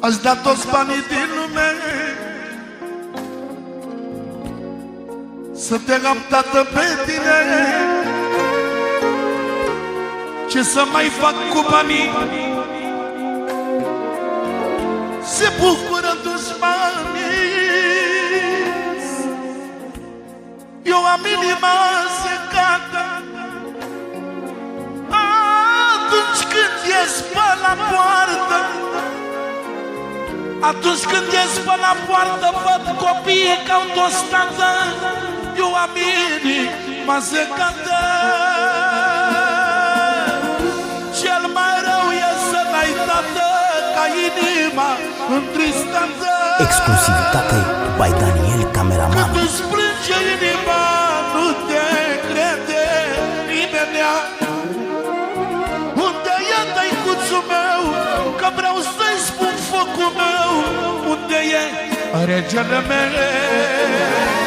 Aș da toți banii din lume să te am, tată, pe tine. Ce să mai fac cu banii? Se bucură dușmanii. Eu am inima secată atunci când ies pe la poartă. Atunci când ies pe la poartă, văd copiii ca autostradă. Eu am inima secată. Cel mai rău e să n-ai, tată, ca inima întristată. Exclusivitate by Daniel Cameraman. Când îți plânge inima, nu te crede nimenea. Unde e tăicuțul meu? Că vreau să-i spun focul meu. Unde e regele meu?